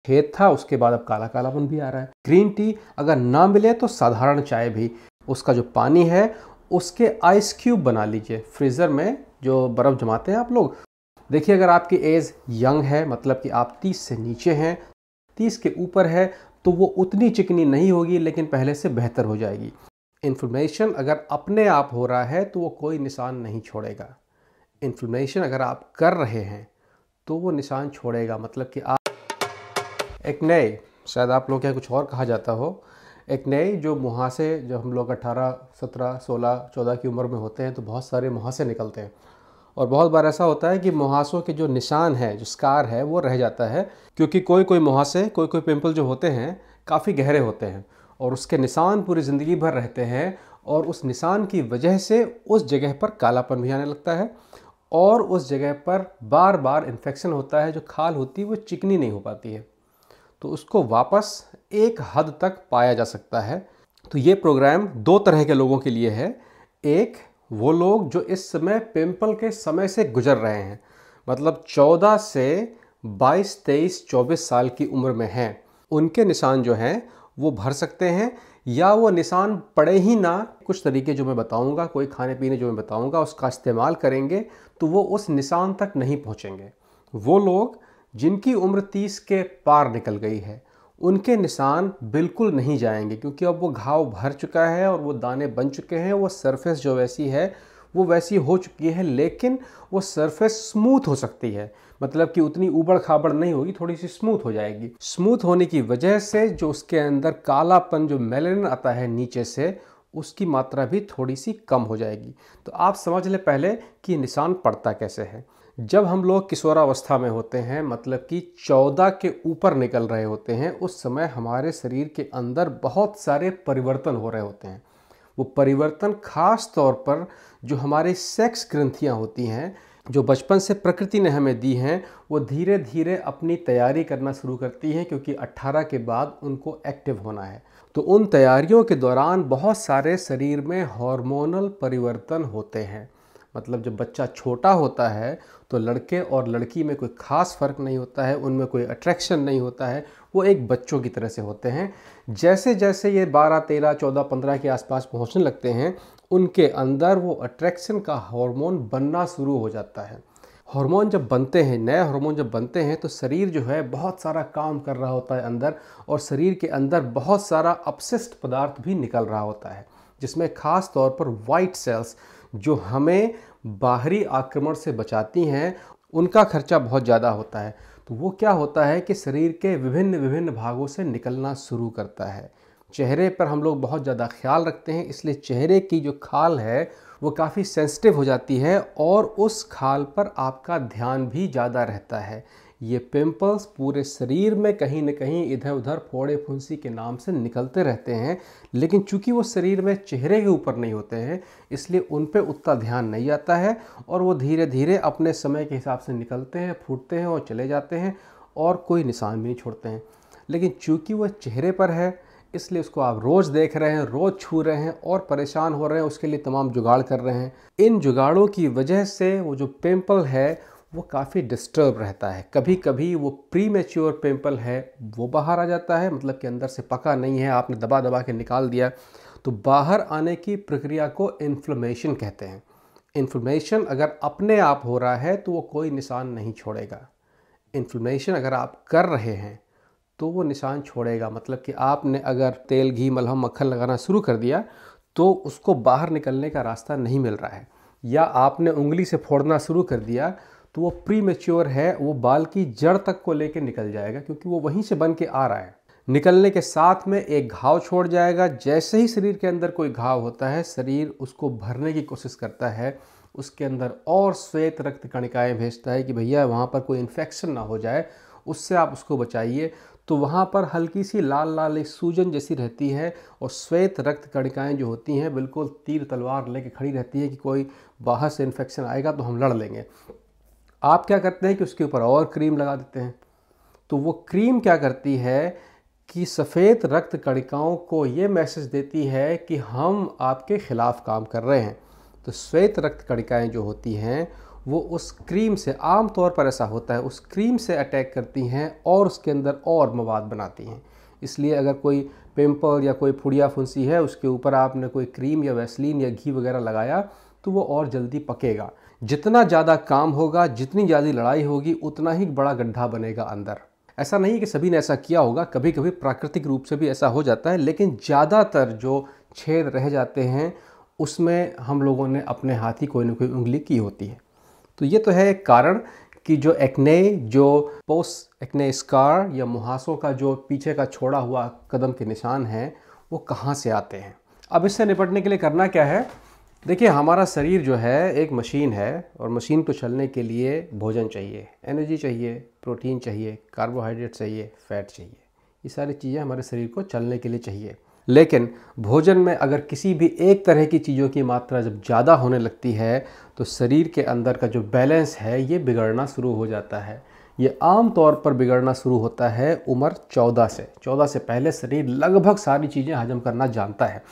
सफ़ेद था, उसके बाद अब काला कालापन भी आ रहा है। ग्रीन टी अगर ना मिले तो साधारण चाय भी, उसका जो पानी है उसके आइस क्यूब बना लीजिए फ्रीज़र में, जो बर्फ़ जमाते हैं आप लोग। देखिए, अगर आपकी एज यंग है, मतलब कि आप 30 से नीचे हैं, 30 के ऊपर है, तो वो उतनी चिकनी नहीं होगी, लेकिन पहले से बेहतर हो जाएगी। इन्फ्लेमेशन अगर अपने आप हो रहा है तो वो कोई निशान नहीं छोड़ेगा। इन्फ्लेमेशन अगर आप कर रहे हैं तो वो निशान छोड़ेगा, मतलब कि आप एक नए, शायद आप लोग क्या कुछ और कहा जाता हो, एक नए जो मुहासे, जब हम लोग 18, 17, 16, 14 की उम्र में होते हैं तो बहुत सारे मुहासे निकलते हैं। और बहुत बार ऐसा होता है कि मुहासों के जो निशान है, जो स्कार है, वो रह जाता है, क्योंकि कोई कोई मुहासे, कोई कोई पिंपल जो होते हैं काफ़ी गहरे होते हैं और उसके निशान पूरी ज़िंदगी भर रहते हैं। और उस निशान की वजह से उस जगह पर कालापन भी आने लगता है और उस जगह पर बार बार इन्फेक्शन होता है। जो खाल होती है वो चिकनी नहीं हो पाती है, तो उसको वापस एक हद तक पाया जा सकता है। तो ये प्रोग्राम दो तरह के लोगों के लिए है। एक, वो लोग जो इस समय पिंपल के समय से गुजर रहे हैं, मतलब 14 से 22, 23, 24 साल की उम्र में हैं, उनके निशान जो हैं वो भर सकते हैं, या वो निशान पड़े ही ना, कुछ तरीके जो मैं बताऊंगा, कोई खाने पीने जो मैं बताऊंगा उसका इस्तेमाल करेंगे तो वो उस निशान तक नहीं पहुंचेंगे। वो लोग जिनकी उम्र 30 के पार निकल गई है, उनके निशान बिल्कुल नहीं जाएंगे, क्योंकि अब वो घाव भर चुका है और वो दाने बन चुके हैं। वो सरफेस जो वैसी है वो वैसी हो चुकी है, लेकिन वो सरफेस स्मूथ हो सकती है, मतलब कि उतनी ऊबड़ खाबड़ नहीं होगी, थोड़ी सी स्मूथ हो जाएगी। स्मूथ होने की वजह से जो उसके अंदर कालापन, जो मेलानिन आता है नीचे से, उसकी मात्रा भी थोड़ी सी कम हो जाएगी। तो आप समझ लें पहले कि निशान पड़ता कैसे है। जब हम लोग किशोरावस्था में होते हैं, मतलब कि 14 के ऊपर निकल रहे होते हैं, उस समय हमारे शरीर के अंदर बहुत सारे परिवर्तन हो रहे होते हैं। वो परिवर्तन खास तौर पर जो हमारे सेक्स ग्रंथियां होती हैं, जो बचपन से प्रकृति ने हमें दी हैं, वो धीरे धीरे अपनी तैयारी करना शुरू करती हैं, क्योंकि 18 के बाद उनको एक्टिव होना है। तो उन तैयारियों के दौरान बहुत सारे शरीर में हार्मोनल परिवर्तन होते हैं। मतलब जब बच्चा छोटा होता है तो लड़के और लड़की में कोई ख़ास फ़र्क नहीं होता है, उनमें कोई अट्रैक्शन नहीं होता है, वो एक बच्चों की तरह से होते हैं। जैसे जैसे ये 12, 13, 14, 15 के आसपास पहुंचने लगते हैं, उनके अंदर वो अट्रैक्शन का हार्मोन बनना शुरू हो जाता है। हार्मोन जब बनते हैं, नए हार्मोन जब बनते हैं, तो शरीर जो है बहुत सारा काम कर रहा होता है अंदर, और शरीर के अंदर बहुत सारा अपशिष्ट पदार्थ भी निकल रहा होता है, जिसमें ख़ास तौर पर वाइट सेल्स, जो हमें बाहरी आक्रमण से बचाती हैं, उनका खर्चा बहुत ज़्यादा होता है। तो वो क्या होता है कि शरीर के विभिन्न विभिन्न भागों से निकलना शुरू करता है। चेहरे पर हम लोग बहुत ज़्यादा ख्याल रखते हैं, इसलिए चेहरे की जो खाल है वो काफ़ी सेंसिटिव हो जाती है और उस खाल पर आपका ध्यान भी ज़्यादा रहता है। ये पिंपल्स पूरे शरीर में कहीं न कहीं इधर उधर फोड़े फुंसी के नाम से निकलते रहते हैं, लेकिन चूंकि वो शरीर में चेहरे के ऊपर नहीं होते हैं, इसलिए उन पे उतना ध्यान नहीं जाता है और वो धीरे धीरे अपने समय के हिसाब से निकलते हैं, फूटते हैं और चले जाते हैं और कोई निशान भी नहीं छोड़ते हैं। लेकिन चूंकि वह चेहरे पर है, इसलिए उसको आप रोज़ देख रहे हैं, रोज़ छू रहे हैं और परेशान हो रहे हैं, उसके लिए तमाम जुगाड़ कर रहे हैं। इन जुगाड़ों की वजह से वो जो पिंपल है वो काफ़ी डिस्टर्ब रहता है। कभी कभी वो प्री मैच्योर पिंपल है वो बाहर आ जाता है, मतलब कि अंदर से पका नहीं है, आपने दबा दबा के निकाल दिया। तो बाहर आने की प्रक्रिया को इन्फ्लेमेशन कहते हैं। इन्फ्लेमेशन अगर अपने आप हो रहा है तो वो कोई निशान नहीं छोड़ेगा। इन्फ्लेमेशन अगर आप कर रहे हैं तो वो निशान छोड़ेगा, मतलब कि आपने अगर तेल, घी, मलहम, मक्खन लगाना शुरू कर दिया तो उसको बाहर निकलने का रास्ता नहीं मिल रहा है, या आपने उंगली से फोड़ना शुरू कर दिया तो वो प्री मैच्योर है, वो बाल की जड़ तक को लेके निकल जाएगा, क्योंकि वो वहीं से बन के आ रहा है। निकलने के साथ में एक घाव छोड़ जाएगा। जैसे ही शरीर के अंदर कोई घाव होता है, शरीर उसको भरने की कोशिश करता है, उसके अंदर और श्वेत रक्त कणिकाएं भेजता है कि भैया वहाँ पर कोई इन्फेक्शन ना हो जाए, उससे आप उसको बचाइए। तो वहाँ पर हल्की सी लाल लाल एक सूजन जैसी रहती है और श्वेत रक्त कणिकाएं जो होती हैं बिल्कुल तीर तलवार लेके खड़ी रहती है कि कोई बाहर से इन्फेक्शन आएगा तो हम लड़ लेंगे। आप क्या करते हैं कि उसके ऊपर और क्रीम लगा देते हैं। तो वो क्रीम क्या करती है कि सफ़ेद रक्त कणिकाओं को ये मैसेज देती है कि हम आपके ख़िलाफ़ काम कर रहे हैं। तो श्वेत रक्त कणिकाएं जो होती हैं वो उस क्रीम से, आम तौर पर ऐसा होता है, उस क्रीम से अटैक करती हैं और उसके अंदर और मवाद बनाती हैं। इसलिए अगर कोई पिंपल या कोई फुड़िया फुंसी है, उसके ऊपर आपने कोई क्रीम या वैसलीन या घी वगैरह लगाया तो वो और जल्दी पकेगा। जितना ज़्यादा काम होगा, जितनी ज़्यादा लड़ाई होगी, उतना ही बड़ा गड्ढा बनेगा अंदर। ऐसा नहीं है कि सभी ने ऐसा किया होगा, कभी कभी प्राकृतिक रूप से भी ऐसा हो जाता है, लेकिन ज़्यादातर जो छेद रह जाते हैं उसमें हम लोगों ने अपने हाथ ही कोई ना कोई उंगली की होती है। तो ये तो है एक कारण कि जो एक्ने, जो पोस्ट एक्ने स्कार या मुहासों का जो पीछे का छोड़ा हुआ कदम के निशान हैं, वो कहाँ से आते हैं। अब इससे निपटने के लिए करना क्या है? देखिए, हमारा शरीर जो है एक मशीन है, और मशीन को चलने के लिए भोजन चाहिए, एनर्जी चाहिए, प्रोटीन चाहिए, कार्बोहाइड्रेट चाहिए, फैट चाहिए। ये सारी चीज़ें हमारे शरीर को चलने के लिए चाहिए। लेकिन भोजन में अगर किसी भी एक तरह की चीज़ों की मात्रा जब ज़्यादा होने लगती है तो शरीर के अंदर का जो बैलेंस है ये बिगड़ना शुरू हो जाता है। ये आम तौर पर बिगड़ना शुरू होता है उम्र 14 से। 14 से पहले शरीर लगभग सारी चीज़ें हजम करना जानता है,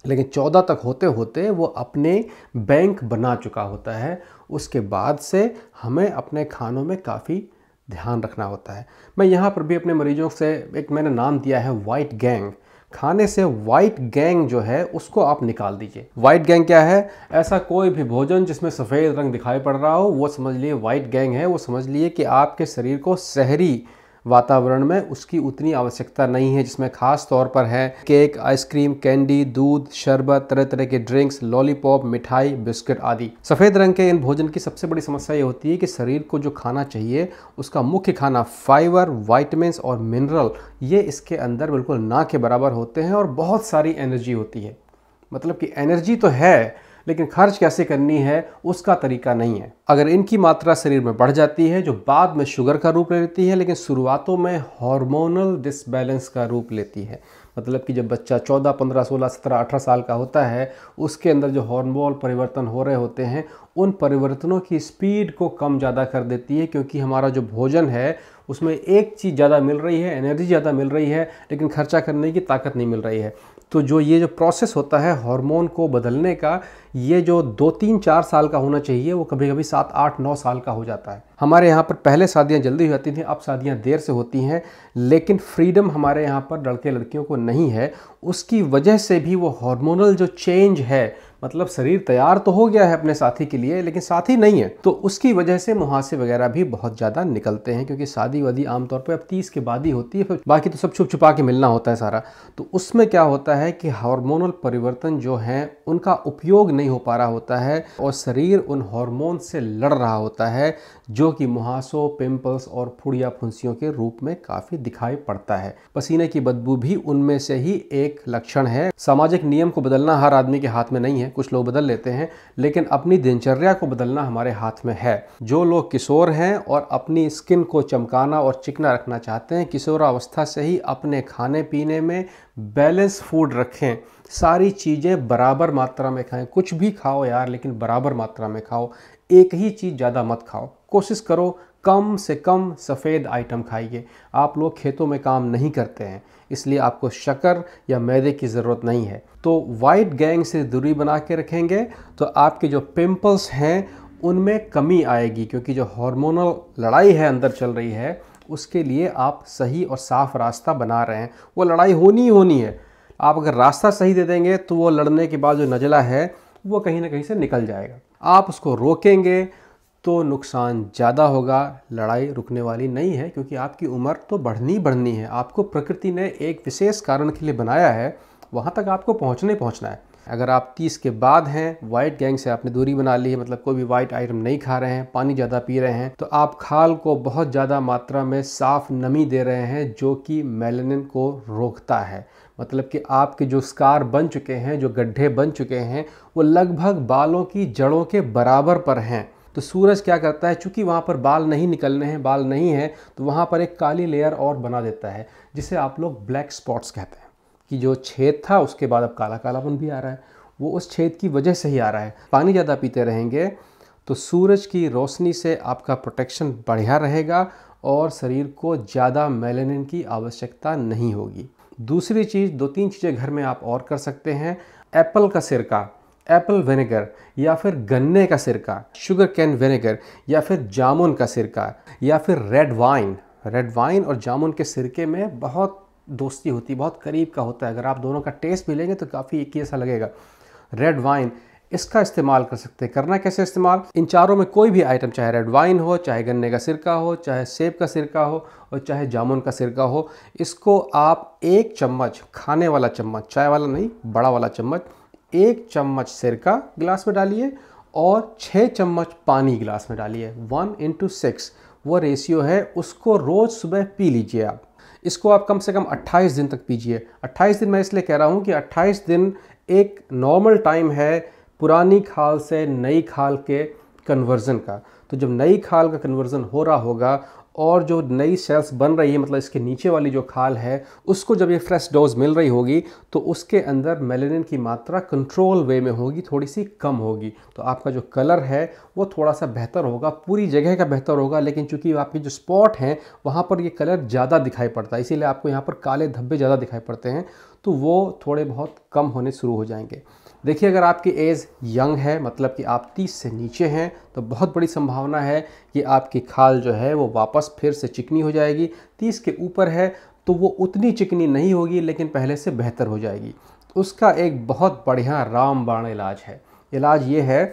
लेकिन 14 तक होते होते वो अपने बैंक बना चुका होता है। उसके बाद से हमें अपने खानों में काफ़ी ध्यान रखना होता है। मैं यहाँ पर भी अपने मरीजों से एक मैंने नाम दिया है वाइट गैंग। खाने से वाइट गैंग जो है उसको आप निकाल दीजिए। वाइट गैंग क्या है? ऐसा कोई भी भोजन जिसमें सफ़ेद रंग दिखाई पड़ रहा हो वो समझ लिए वाइट गैंग है। वो समझ लिए कि आपके शरीर को शहरी वातावरण में उसकी उतनी आवश्यकता नहीं है, जिसमें खास तौर पर है केक, आइसक्रीम, कैंडी, दूध, शरबत, तरह तरह के ड्रिंक्स, लॉलीपॉप, मिठाई, बिस्किट आदि। सफ़ेद रंग के इन भोजन की सबसे बड़ी समस्या ये होती है कि शरीर को जो खाना चाहिए उसका मुख्य खाना फाइबर, वाइटमिन्स और मिनरल, ये इसके अंदर बिल्कुल ना के बराबर होते हैं और बहुत सारी एनर्जी होती है। मतलब कि एनर्जी तो है, लेकिन खर्च कैसे करनी है उसका तरीका नहीं है। अगर इनकी मात्रा शरीर में बढ़ जाती है, जो बाद में शुगर का रूप ले लेती है, लेकिन शुरुआतों में हार्मोनल डिसबैलेंस का रूप लेती है। मतलब कि जब बच्चा 14, 15, 16, 17, 18 साल का होता है, उसके अंदर जो हार्मोनल परिवर्तन हो रहे होते हैं, उन परिवर्तनों की स्पीड को कम ज़्यादा कर देती है, क्योंकि हमारा जो भोजन है उसमें एक चीज़ ज़्यादा मिल रही है, एनर्जी ज़्यादा मिल रही है, लेकिन खर्चा करने की ताकत नहीं मिल रही है। तो ये जो प्रोसेस होता है हार्मोन को बदलने का, ये जो 2, 3, 4 साल का होना चाहिए वो कभी कभी 7, 8, 9 साल का हो जाता है। हमारे यहाँ पर पहले शादियाँ जल्दी हो जाती थी, अब शादियाँ देर से होती हैं, लेकिन फ्रीडम हमारे यहाँ पर लड़के लड़कियों को नहीं है। उसकी वजह से भी वो हार्मोनल जो चेंज है, मतलब शरीर तैयार तो हो गया है अपने साथी के लिए, लेकिन साथी नहीं है, तो उसकी वजह से मुहासे वगैरह भी बहुत ज़्यादा निकलते हैं। क्योंकि शादी वादी आमतौर पर अब 30 के बाद ही होती है, फिर बाकी तो सब छुप छुपा के मिलना होता है सारा। तो उसमें क्या होता है कि हार्मोनल परिवर्तन जो हैं उनका उपयोग नहीं हो पा रहा होता है, और शरीर उन हार्मोन से लड़ रहा होता है, जो कि मुहासों, पिंपल्स और फुड़िया फुंसियों के रूप में काफ़ी दिखाई पड़ता है। पसीने की बदबू भी उनमें से ही एक लक्षण है। सामाजिक नियम को बदलना हर आदमी के हाथ में नहीं है, कुछ लोग बदल लेते हैं, लेकिन अपनी दिनचर्या को बदलना हमारे हाथ में है। जो लोग किशोर हैं और अपनी स्किन को चमकाना और चिकना रखना चाहते हैं, किशोरावस्था से ही अपने खाने पीने में बैलेंस फूड रखें, सारी चीज़ें बराबर मात्रा में खाएं। कुछ भी खाओ यार, लेकिन बराबर मात्रा में खाओ, एक ही चीज़ ज़्यादा मत खाओ। कोशिश करो कम से कम सफ़ेद आइटम खाइए। आप लोग खेतों में काम नहीं करते हैं, इसलिए आपको शक्कर या मैदे की ज़रूरत नहीं है। तो वाइट गैंग से दूरी बना के रखेंगे तो आपके जो पिंपल्स हैं उनमें कमी आएगी, क्योंकि जो हार्मोनल लड़ाई है अंदर चल रही है, उसके लिए आप सही और साफ रास्ता बना रहे हैं। वो लड़ाई होनी ही होनी है। आप अगर रास्ता सही दे देंगे तो वो लड़ने के बाद जो नज़ला है वो कहीं ना कहीं से निकल जाएगा। आप उसको रोकेंगे तो नुकसान ज़्यादा होगा, लड़ाई रुकने वाली नहीं है, क्योंकि आपकी उम्र तो बढ़नी है। आपको प्रकृति ने एक विशेष कारण के लिए बनाया है, वहाँ तक आपको पहुँचना है। अगर आप 30 के बाद हैं, वाइट गैंग से आपने दूरी बना ली है, मतलब कोई भी वाइट आइटम नहीं खा रहे हैं, पानी ज़्यादा पी रहे हैं, तो आप खाल को बहुत ज़्यादा मात्रा में साफ नमी दे रहे हैं, जो कि मेलानिन को रोकता है। मतलब कि आपके जो स्कार बन चुके हैं, जो गड्ढे बन चुके हैं, वो लगभग बालों की जड़ों के बराबर पर हैं। तो सूरज क्या करता है, चूंकि वहाँ पर बाल नहीं निकलने हैं, बाल नहीं है, तो वहाँ पर एक काली लेयर और बना देता है, जिसे आप लोग ब्लैक स्पॉट्स कहते हैं। कि जो छेद था उसके बाद अब काला कालापन भी आ रहा है, वो उस छेद की वजह से ही आ रहा है। पानी ज़्यादा पीते रहेंगे तो सूरज की रोशनी से आपका प्रोटेक्शन बढ़िया रहेगा और शरीर को ज़्यादा मेलानिन की आवश्यकता नहीं होगी। दूसरी चीज़, 2-3 चीज़ें घर में आप और कर सकते हैं। एप्पल का सिरका, एप्पल विनेगर या फिर गन्ने का सिरका, शुगर कैन विनेगर या फिर जामुन का सिरका या फिर रेड वाइन और जामुन के सिरके में बहुत दोस्ती होती है, बहुत करीब का होता है। अगर आप दोनों का टेस्ट भी लेंगे तो काफ़ी एक ही ऐसा लगेगा। रेड वाइन, इसका इस्तेमाल कर सकते हैं। करना कैसे इस्तेमाल? इन चारों में कोई भी आइटम, चाहे रेड वाइन हो, चाहे गन्ने का सिरका हो, चाहे सेब का सिरका हो और चाहे जामुन का सिरका हो, इसको आप 1 चम्मच, खाने वाला चम्मच, चाय वाला नहीं, बड़ा वाला चम्मच, 1 चम्मच सिरका गिलास में डालिए और 6 चम्मच पानी गिलास में डालिए। 1:6 वो रेशियो है। उसको रोज़ सुबह पी लीजिए आप। इसको आप कम से कम 28 दिन तक पीजिए। 28 दिन मैं इसलिए कह रहा हूँ कि 28 दिन एक नॉर्मल टाइम है पुरानी खाल से नई खाल के कन्वर्ज़न का। तो जब नई खाल का कन्वर्ज़न हो रहा होगा और जो नई सेल्स बन रही है, मतलब इसके नीचे वाली जो खाल है, उसको जब ये फ्रेश डोज मिल रही होगी तो उसके अंदर मेलानिन की मात्रा कंट्रोल वे में होगी, थोड़ी सी कम होगी। तो आपका जो कलर है वो थोड़ा सा बेहतर होगा, पूरी जगह का बेहतर होगा, लेकिन चूंकि आपके जो स्पॉट हैं वहाँ पर ये कलर ज़्यादा दिखाई पड़ता है, इसीलिए आपको यहाँ पर काले धब्बे ज़्यादा दिखाई पड़ते हैं, तो वो थोड़े बहुत कम होने शुरू हो जाएंगे। देखिए, अगर आपकी एज यंग है, मतलब कि आप 30 से नीचे हैं, तो बहुत बड़ी संभावना है कि आपकी खाल जो है वो वापस फिर से चिकनी हो जाएगी। 30 के ऊपर है तो वो उतनी चिकनी नहीं होगी, लेकिन पहले से बेहतर हो जाएगी। उसका एक बहुत बढ़िया रामबाण इलाज है। इलाज ये है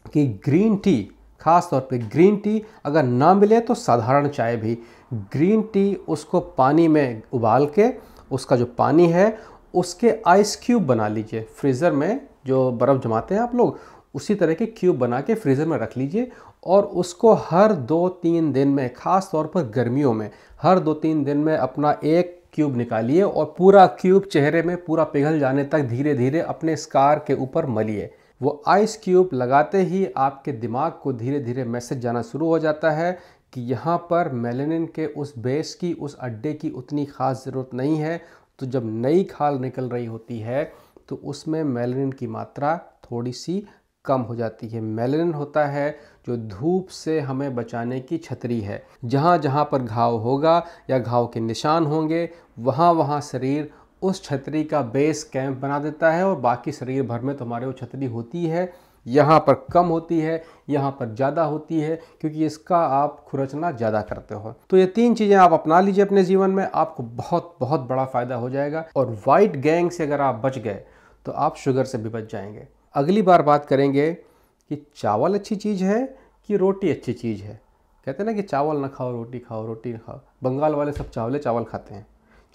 कि ग्रीन टी, ख़ास तौर पे ग्रीन टी अगर ना मिले तो साधारण चाय भी, ग्रीन टी उसको पानी में उबाल के, उसका जो पानी है उसके आइस क्यूब बना लीजिए। फ्रीज़र में जो बर्फ़ जमाते हैं आप लोग, उसी तरह के क्यूब बना के फ्रीज़र में रख लीजिए और उसको हर 2-3 दिन में, ख़ास तौर पर गर्मियों में, हर 2-3 दिन में अपना एक क्यूब निकालिए और पूरा क्यूब चेहरे में पूरा पिघल जाने तक धीरे धीरे अपने स्कार के ऊपर मलिए। वो आइस क्यूब लगाते ही आपके दिमाग को धीरे धीरे मैसेज जाना शुरू हो जाता है कि यहाँ पर मेलानिन के उस बेस की, उस अड्डे की उतनी ख़ास ज़रूरत नहीं है। तो जब नई खाल निकल रही होती है तो उसमें मेलानिन की मात्रा थोड़ी सी कम हो जाती है। मेलानिन होता है जो धूप से हमें बचाने की छतरी है। जहाँ जहाँ पर घाव होगा या घाव के निशान होंगे, वहाँ वहाँ शरीर उस छतरी का बेस कैंप बना देता है और बाकी शरीर भर में तुम्हारे वो छतरी होती है। यहाँ पर कम होती है, यहाँ पर ज़्यादा होती है, क्योंकि इसका आप खुरचना ज़्यादा करते हो। तो ये 3 चीज़ें आप अपना लीजिए अपने जीवन में, आपको बहुत बहुत बड़ा फ़ायदा हो जाएगा। और वाइट गैंग से अगर आप बच गए तो आप शुगर से भी बच जाएंगे। अगली बार बात करेंगे कि चावल अच्छी चीज़ है कि रोटी अच्छी चीज़ है। कहते हैं ना कि चावल ना खाओ रोटी खाओ, रोटी ना खाओ। बंगाल वाले सब चावले चावल खाते हैं,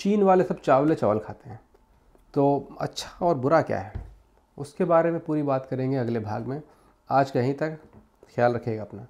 चीन वाले सब चावले चावल खाते हैं। तो अच्छा और बुरा क्या है, उसके बारे में पूरी बात करेंगे अगले भाग में। आज कहीं तक, ख्याल रखिएगा अपना।